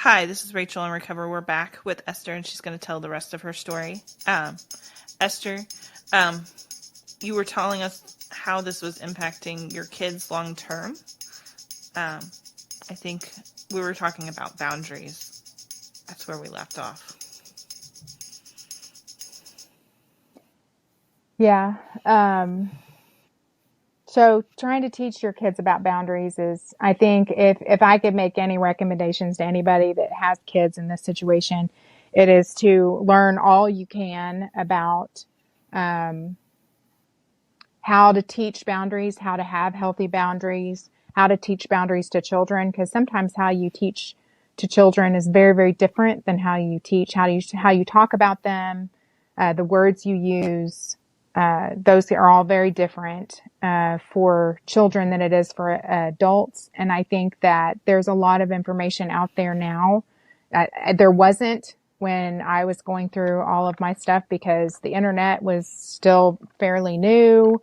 Hi, this is Rachel in Recover. We're back with Esther, and she's going to tell the rest of her story. Esther, you were telling us how this was impacting your kids long term. I think we were talking about boundaries. That's where we left off. Yeah. So trying to teach your kids about boundaries is, I think if I could make any recommendations to anybody that has kids in this situation, it is to learn all you can about how to teach boundaries, how to have healthy boundaries, how to teach boundaries to children. Because sometimes how you teach to children is very, very different than how you teach, how you talk about them, the words you use. Those are all very different for children than it is for adults. And I think that there's a lot of information out there now. There wasn't when I was going through all of my stuff because the internet was still fairly new.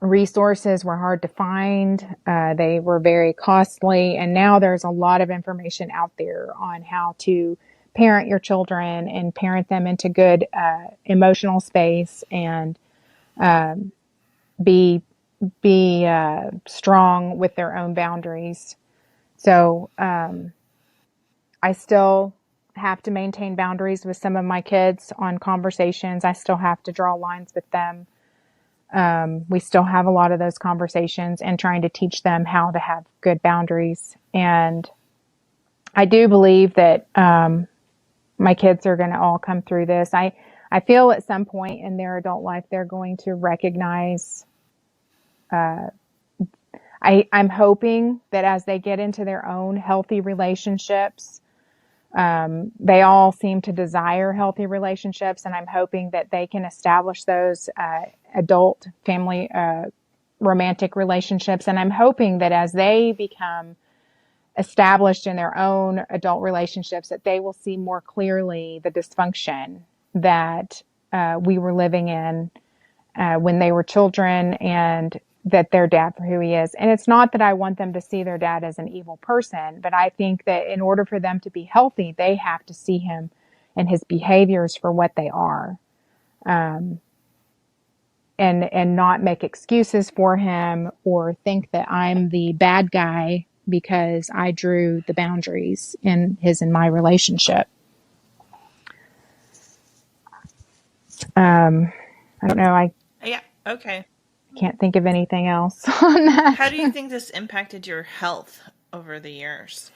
Resources were hard to find. They were very costly. And now there's a lot of information out there on how to parent your children and parent them into good emotional space and be strong with their own boundaries. So I still have to maintain boundaries with some of my kids on conversations. I still have to draw lines with them. We still have a lot of those conversations and trying to teach them how to have good boundaries. And I do believe that my kids are going to all come through this. I feel at some point in their adult life, they're going to recognize, I'm hoping that as they get into their own healthy relationships, they all seem to desire healthy relationships, and I'm hoping that they can establish those adult family romantic relationships. And I'm hoping that as they become established in their own adult relationships, that they will see more clearly the dysfunction that we were living in when they were children, and that their dad for who he is. And it's not that I want them to see their dad as an evil person, but I think that in order for them to be healthy, they have to see him and his behaviors for what they are. And not make excuses for him or think that I'm the bad guy because I drew the boundaries in his and my relationship. I don't know. Yeah, okay. Can't think of anything else on that. How do you think this impacted your health over the years?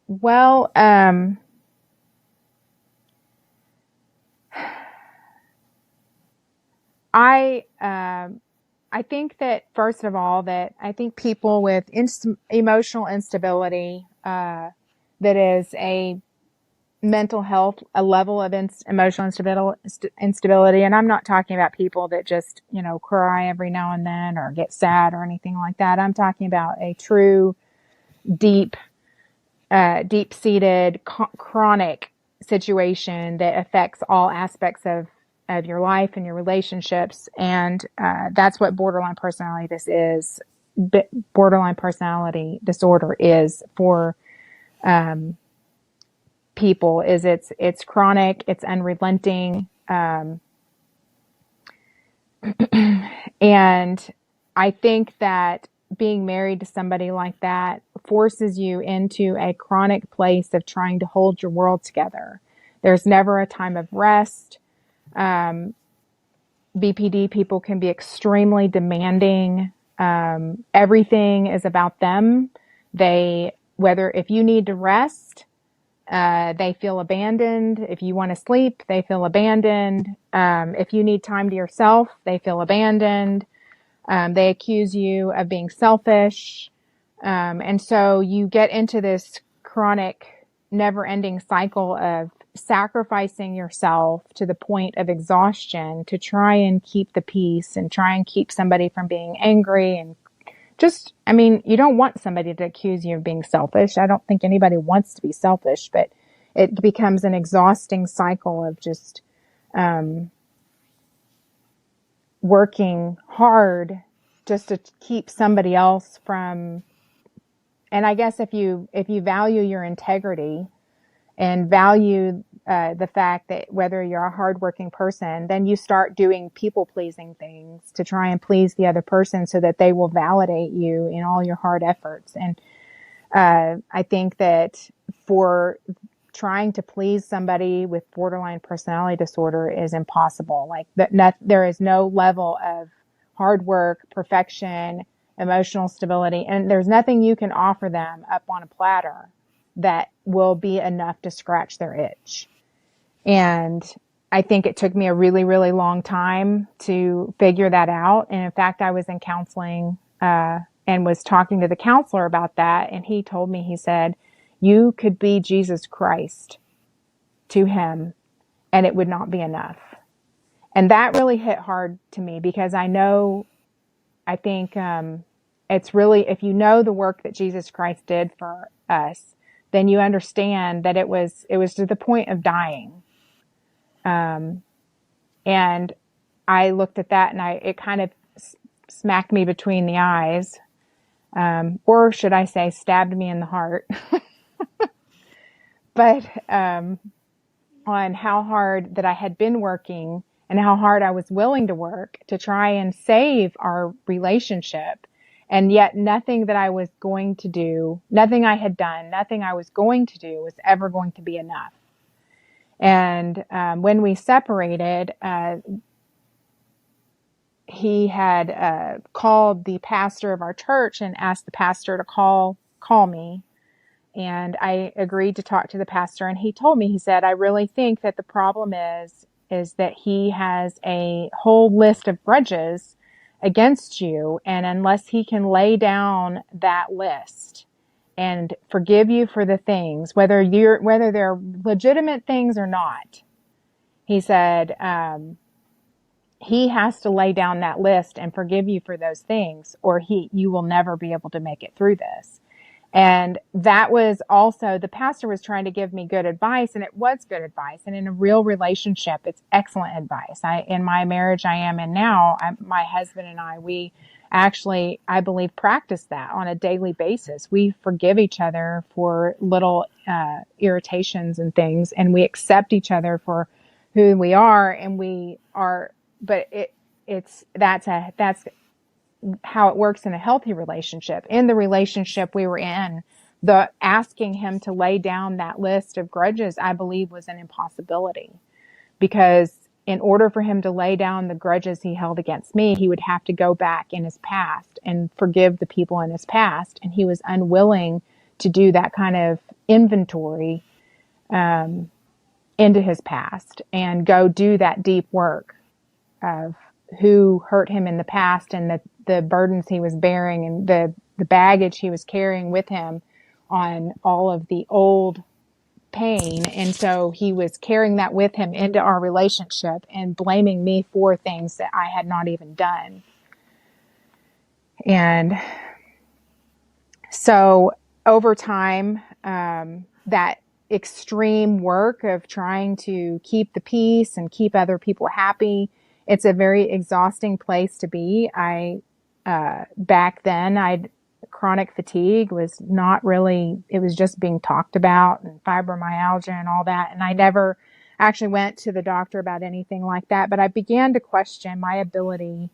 Well, I think that first of all, that I think people with emotional instability, that is a mental health, a level of emotional instability. And I'm not talking about people that just, cry every now and then or get sad or anything like that. I'm talking about a true, deep-seated, chronic situation that affects all aspects of your life and your relationships. And that's what borderline personality borderline personality disorder is for people. Is it's chronic, it's unrelenting, and I think that being married to somebody like that forces you into a chronic place of trying to hold your world together. There's never a time of rest. BPD people can be extremely demanding. Everything is about them. If you need to rest, they feel abandoned. If you want to sleep, they feel abandoned. If you need time to yourself, they feel abandoned. They accuse you of being selfish. And so you get into this chronic, never-ending cycle of sacrificing yourself to the point of exhaustion to try and keep the peace and try and keep somebody from being angry. And you don't want somebody to accuse you of being selfish. I don't think anybody wants to be selfish, but it becomes an exhausting cycle of just working hard just to keep somebody else from. And I guess if you value your integrity and value the fact that whether you're a hardworking person, then you start doing people pleasing things to try and please the other person so that they will validate you in all your hard efforts. And I think that for trying to please somebody with borderline personality disorder is impossible. Like there is no level of hard work, perfection, emotional stability, and there's nothing you can offer them up on a platter that will be enough to scratch their itch. And I think it took me a really, really long time to figure that out. And in fact, I was in counseling, and was talking to the counselor about that. And he told me, he said, you could be Jesus Christ to him and it would not be enough. And that really hit hard to me because I think, it's really, if you know the work that Jesus Christ did for us, then you understand that it was to the point of dying. And I looked at that and it kind of smacked me between the eyes. Or should I say stabbed me in the heart. But, on how hard that I had been working and how hard I was willing to work to try and save our relationship. And yet nothing that I was going to do, nothing I had done, nothing I was going to do was ever going to be enough. And when we separated, he had called the pastor of our church and asked the pastor to call me. And I agreed to talk to the pastor, and he told me, he said, I really think that the problem is that he has a whole list of grudges against you. And unless he can lay down that list and forgive you for the things, whether they're legitimate things or not, he said, he has to lay down that list and forgive you for those things, or you will never be able to make it through this. And that was also, the pastor was trying to give me good advice, and it was good advice. And in a real relationship, it's excellent advice. In my marriage I am in now, my husband and I, we actually, I believe, practice that on a daily basis. We forgive each other for little irritations and things, and we accept each other for who we are, and we are, but that's how it works in a healthy relationship. In the relationship we were in, the asking him to lay down that list of grudges, I believe, was an impossibility, because in order for him to lay down the grudges he held against me, he would have to go back in his past and forgive the people in his past. And he was unwilling to do that kind of inventory into his past and go do that deep work of who hurt him in the past and the burdens he was bearing and the baggage he was carrying with him on all of the old pain. And so he was carrying that with him into our relationship and blaming me for things that I had not even done. And so over time, that extreme work of trying to keep the peace and keep other people happy, it's a very exhausting place to be. Back then, chronic fatigue was not really, it was just being talked about, and fibromyalgia and all that. And I never actually went to the doctor about anything like that, but I began to question my ability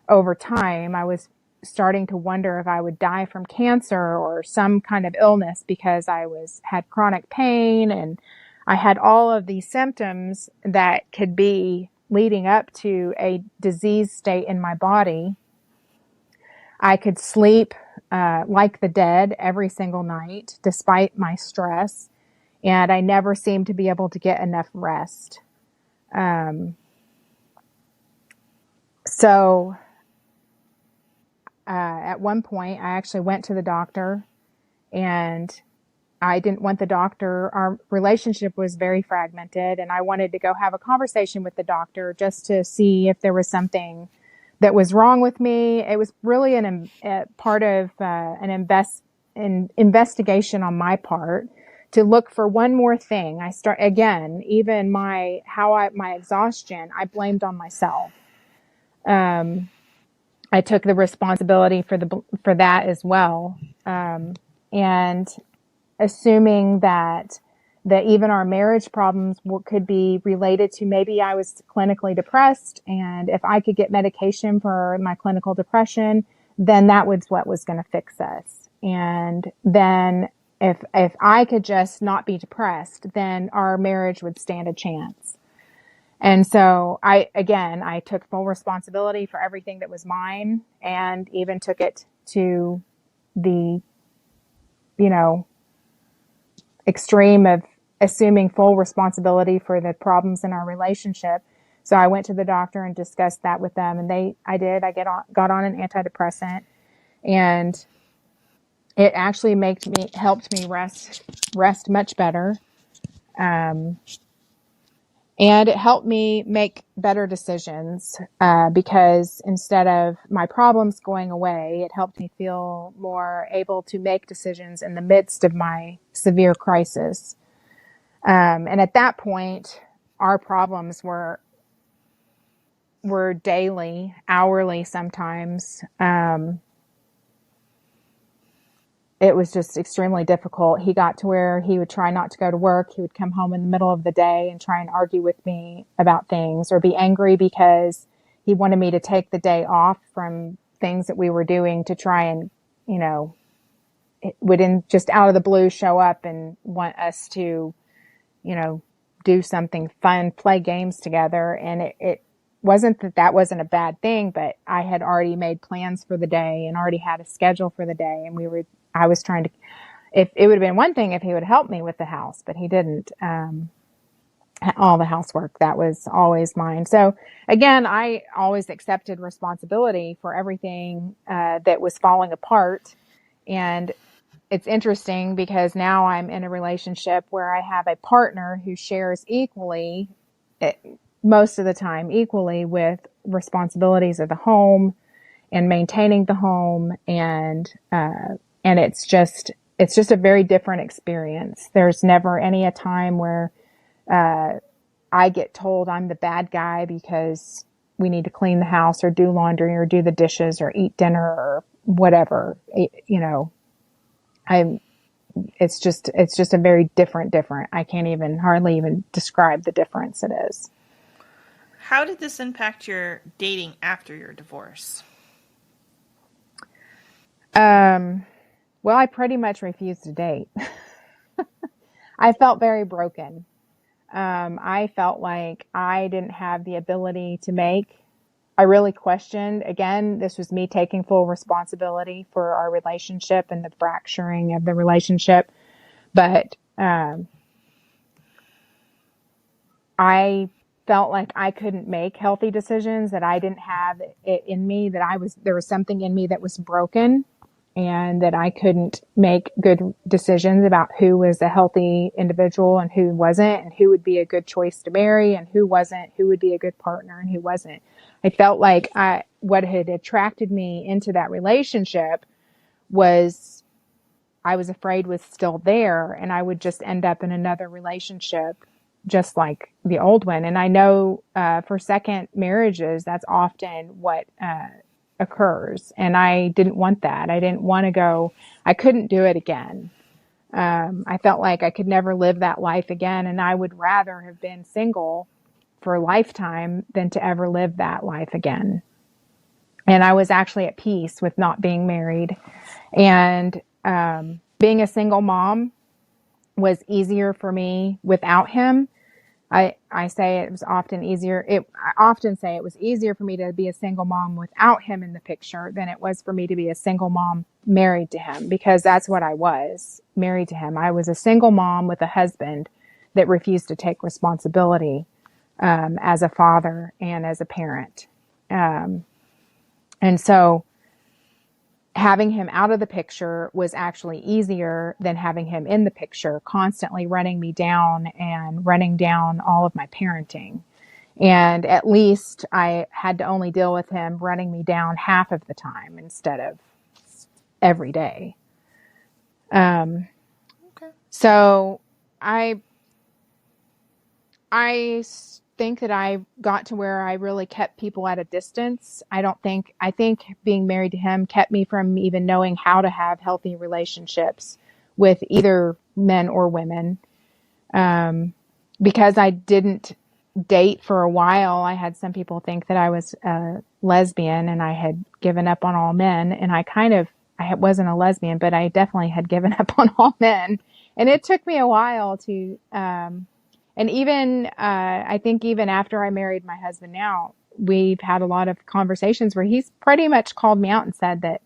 over time. I was starting to wonder if I would die from cancer or some kind of illness, because I had chronic pain and I had all of these symptoms that could be leading up to a disease state in my body. I could sleep like the dead every single night despite my stress, and I never seemed to be able to get enough rest. So at one point, I actually went to the doctor, and I didn't want the doctor. Our relationship was very fragmented, and I wanted to go have a conversation with the doctor just to see if there was something that was wrong with me. It was really part of an investigation on my part to look for one more thing. Even my exhaustion, I blamed on myself. I took the responsibility for that as well. And assuming that even our marriage problems could be related to maybe I was clinically depressed, and if I could get medication for my clinical depression, then that was what was going to fix us. And then if I could just not be depressed, then our marriage would stand a chance. And so I took full responsibility for everything that was mine, and even took it to the, you know, extreme of assuming full responsibility for the problems in our relationship. So I went to the doctor and discussed that with them, and I got on an antidepressant, and it actually helped me rest much better. And it helped me make better decisions, because instead of my problems going away, it helped me feel more able to make decisions in the midst of my severe crisis. And at that point, our problems were daily, hourly sometimes. It was just extremely difficult. He got to where he would try not to go to work. He would come home in the middle of the day and try and argue with me about things, or be angry because he wanted me to take the day off from things that we were doing to try and, you know, it wouldn't just out of the blue show up and want us to, you know, do something fun, play games together. And it wasn't that wasn't a bad thing, but I had already made plans for the day and already had a schedule for the day. And I was trying to, if it would have been one thing if he would help me with the house, but he didn't. All the housework, that was always mine. So again, I always accepted responsibility for everything that was falling apart. And it's interesting because now I'm in a relationship where I have a partner who shares equally, most of the time equally, with responsibilities of the home and maintaining the home. And it's just a very different experience. There's never a time where I get told I'm the bad guy because we need to clean the house or do laundry or do the dishes or eat dinner or whatever. It's just a very different. I can't even hardly even describe the difference it is. How did this impact your dating after your divorce? Well, I pretty much refused to date. I felt very broken. I felt like I didn't have the ability to make. I really questioned. Again, this was me taking full responsibility for our relationship and the fracturing of the relationship. But I felt like I couldn't make healthy decisions, that I didn't have it in me, there was something in me that was broken, and that I couldn't make good decisions about who was a healthy individual and who wasn't, and who would be a good choice to marry and who wasn't, who would be a good partner and who wasn't. I felt like what had attracted me into that relationship was, I was afraid was still there, and I would just end up in another relationship just like the old one. And I know for second marriages, that's often what occurs. And I didn't want that. I didn't want to go. I couldn't do it again. I felt like I could never live that life again. And I would rather have been single for a lifetime than to ever live that life again. And I was actually at peace with not being married. And being a single mom was easier for me without him. I say it was often easier. I often say it was easier for me to be a single mom without him in the picture than it was for me to be a single mom married to him, because that's what I was, married to him. I was a single mom with a husband that refused to take responsibility as a father and as a parent. And so having him out of the picture was actually easier than having him in the picture, constantly running me down and running down all of my parenting. And at least I had to only deal with him running me down half of the time instead of every day. Okay. So I think that I got to where I really kept people at a distance. I think being married to him kept me from even knowing how to have healthy relationships with either men or women. Because I didn't date for a while, I had some people think that I was a lesbian and I had given up on all men. And I wasn't a lesbian, but I definitely had given up on all men. And it took me a while to, and even, I think even after I married my husband now, we've had a lot of conversations where he's pretty much called me out and said that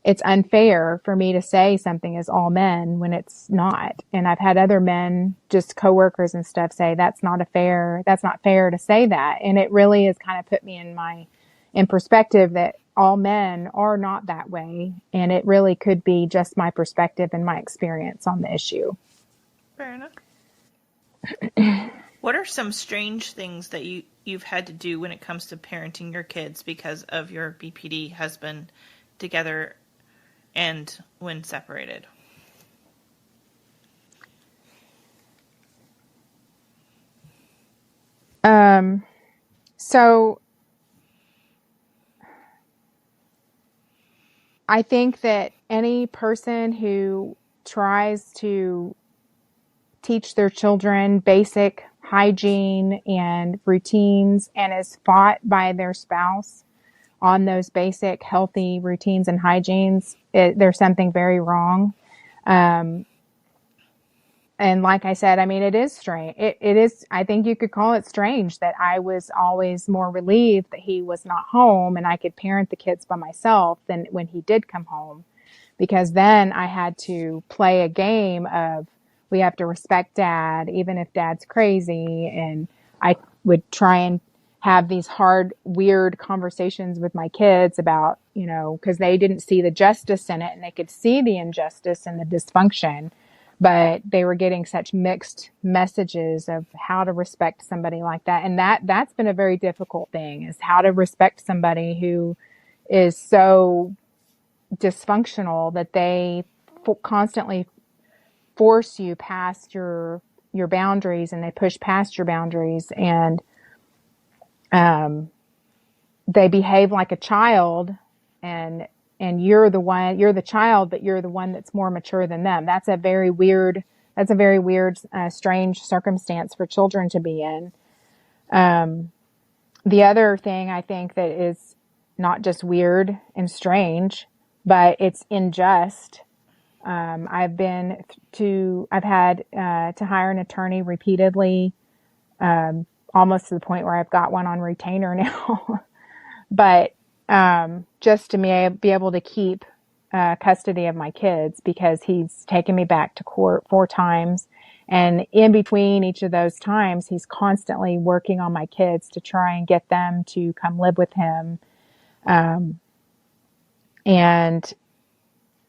it's unfair for me to say something is all men when it's not. And I've had other men, just coworkers and stuff, say that's not fair to say that. And it really has kind of put me in perspective that all men are not that way. And it really could be just my perspective and my experience on the issue. Fair enough. What are some strange things that you've had to do when it comes to parenting your kids because of your BPD husband together and when separated? So I think that any person who tries to teach their children basic hygiene and routines and is fought by their spouse on those basic healthy routines and hygienes, there's something very wrong. And like I said, I mean, it is strange. It is, I think you could call it strange that I was always more relieved that he was not home and I could parent the kids by myself than when he did come home. Because then I had to play a game of, we have to respect dad, even if dad's crazy. And I would try and have these hard, weird conversations with my kids about, because they didn't see the justice in it and they could see the injustice and the dysfunction, but they were getting such mixed messages of how to respect somebody like that. And that's been a very difficult thing, is how to respect somebody who is so dysfunctional that they constantly force you past your boundaries, and they push past your boundaries, and they behave like a child, and you're the child, but you're the one that's more mature than them. That's a very weird, strange circumstance for children to be in. The other thing I think that is not just weird and strange, but it's unjust. I've had to hire an attorney repeatedly, almost to the point where I've got one on retainer now. But just to be able to keep custody of my kids, because he's taken me back to court 4 times. And in between each of those times, he's constantly working on my kids to try and get them to come live with him. And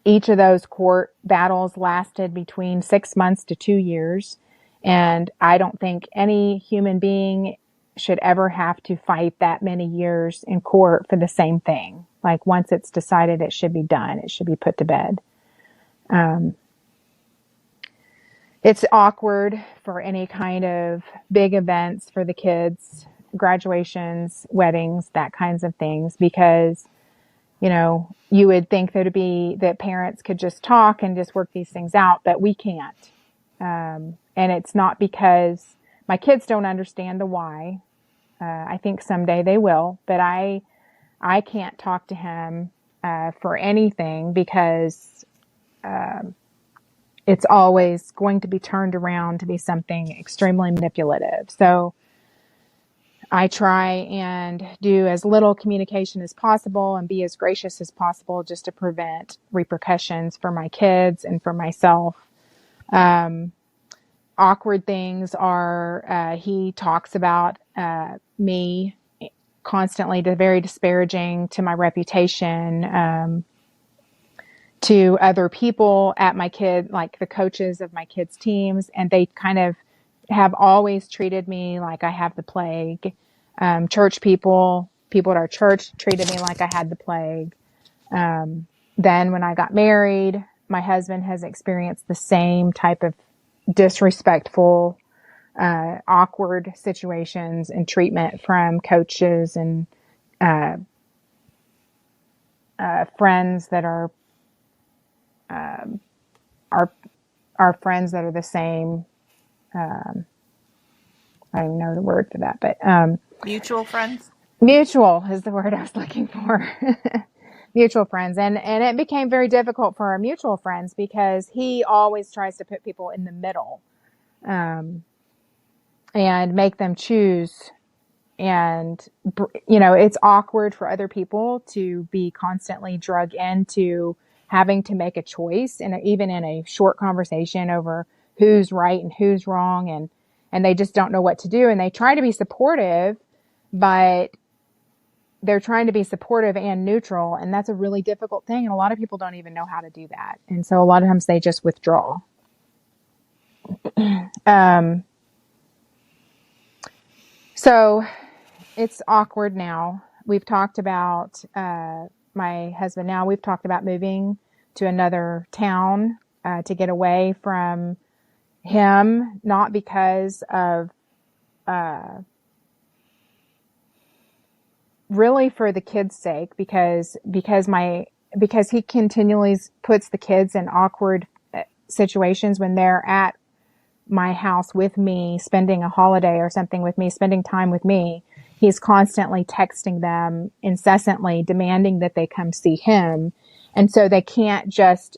each of those court battles lasted between 6 months to 2 years. And I don't think any human being should ever have to fight that many years in court for the same thing. Like, once it's decided, it should be done. It should be put to bed. It's awkward for any kind of big events for the kids, graduations, weddings, that kinds of things, because, you would think that parents could just talk and just work these things out, but we can't. And it's not because my kids don't understand the why. I think someday they will, but I can't talk to him for anything, because it's always going to be turned around to be something extremely manipulative. So I try and do as little communication as possible and be as gracious as possible, just to prevent repercussions for my kids and for myself. Awkward things are, he talks about me constantly, very disparaging to my reputation, to other people at like the coaches of my kids' teams, and they kind of have always treated me like I have the plague. Church people at our church treated me like I had the plague. Then when I got married, my husband has experienced the same type of disrespectful awkward situations and treatment from coaches and uh, friends that are our friends that are the same. I don't even know the word for that, but Mutual friends. mutual is the word I was looking for. Mutual friends. And it became very difficult for our mutual friends because he always tries to put people in the middle, and make them choose. And, it's awkward for other people to be constantly drug into having to make a choice, and even in a short conversation over who's right and who's wrong. And they just don't know what to do. And they try to be supportive, but they're trying to be supportive and neutral. And that's a really difficult thing. And a lot of people don't even know how to do that. And so a lot of times they just withdraw. So it's awkward now. We've talked about, my husband now, we've talked about moving to another town, to get away from him, not because of, really for the kids' sake, because he continually puts the kids in awkward situations when they're at my house with me, spending a holiday or something with me, spending time with me. He's constantly texting them incessantly, demanding that they come see him. And so they can't just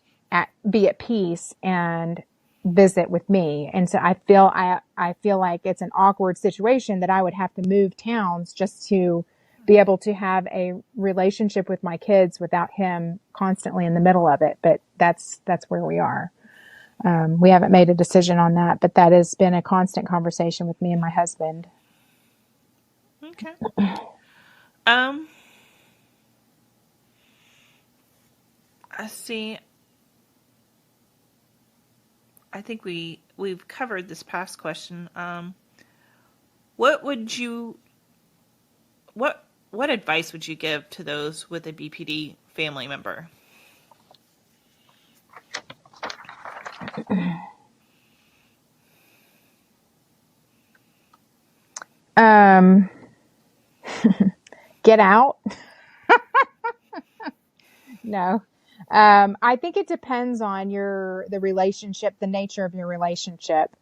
be at peace and visit with me. And so I feel like it's an awkward situation that I would have to move towns just to be able to have a relationship with my kids without him constantly in the middle of it. But that's where we are. We haven't made a decision on that, but that has been a constant conversation with me and my husband. Okay. I see. I think we've covered this past question. What would you what advice would you give to those with a BPD family member? Um, get out. No. I think it depends on the relationship, the nature of your relationship.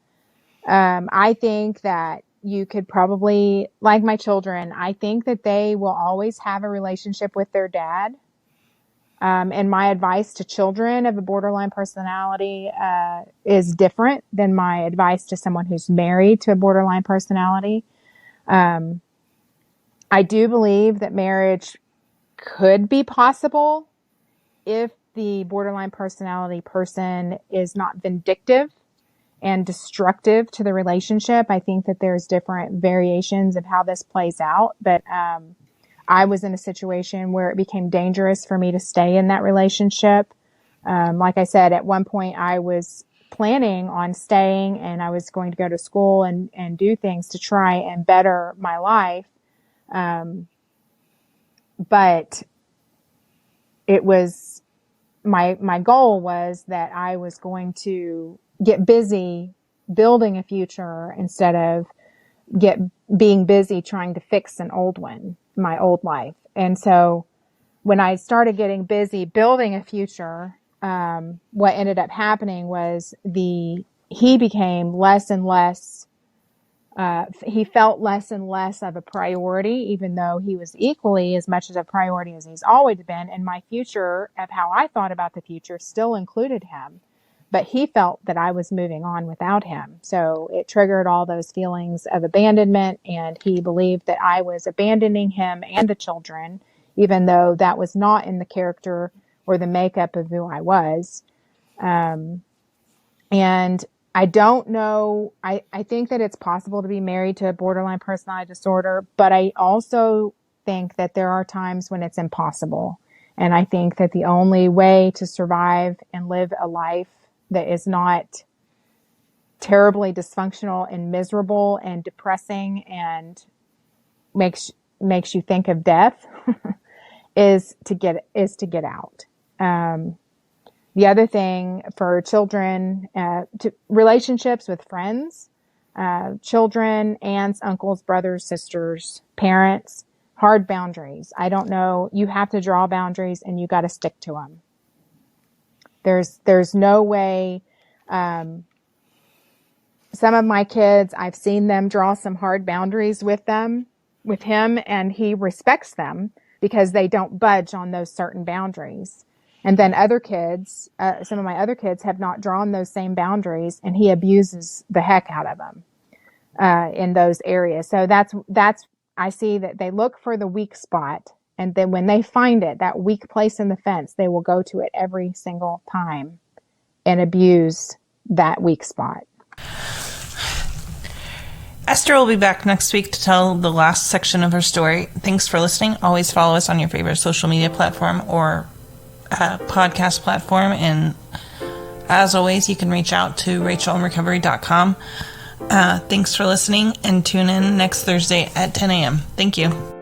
I think that you could probably, like my children, I think that they will always have a relationship with their dad. And my advice to children of a borderline personality is different than my advice to someone who's married to a borderline personality. I do believe that marriage could be possible if the borderline personality person is not vindictive and destructive to the relationship. I think that there's different variations of how this plays out, but I was in a situation where it became dangerous for me to stay in that relationship. Like I said, at one point I was planning on staying, and I was going to go to school and do things to try and better my life. But it was my goal was that I was going to get busy building a future instead of being busy trying to fix my old life. And so when I started getting busy building a future, what ended up happening was he became less and less, he felt less and less of a priority, even though he was equally as much of a priority as he's always been. And my future, of how I thought about the future, still included him. But he felt that I was moving on without him. So it triggered all those feelings of abandonment. And he believed that I was abandoning him and the children, even though that was not in the character or the makeup of who I was. And I don't know. I think that it's possible to be married to a borderline personality disorder, but I also think that there are times when it's impossible. And I think that the only way to survive and live a life that is not terribly dysfunctional and miserable and depressing and makes you think of death is to get out. The other thing for children, to relationships with friends, children, aunts, uncles, brothers, sisters, parents, hard boundaries. I don't know. You have to draw boundaries and you got to stick to them. There's no way. Some of my kids, I've seen them draw some hard boundaries with him, and he respects them because they don't budge on those certain boundaries. And then other kids, some of my other kids have not drawn those same boundaries, and he abuses the heck out of them in those areas. So that's I see that they look for the weak spot, and then when they find it, that weak place in the fence, they will go to it every single time and abuse that weak spot. Esther will be back next week to tell the last section of her story. Thanks for listening. Always follow us on your favorite social media platform or podcast platform. And as always, you can reach out to rachelinrecovery.com. Thanks for listening, and tune in next Thursday at 10 a.m. Thank you.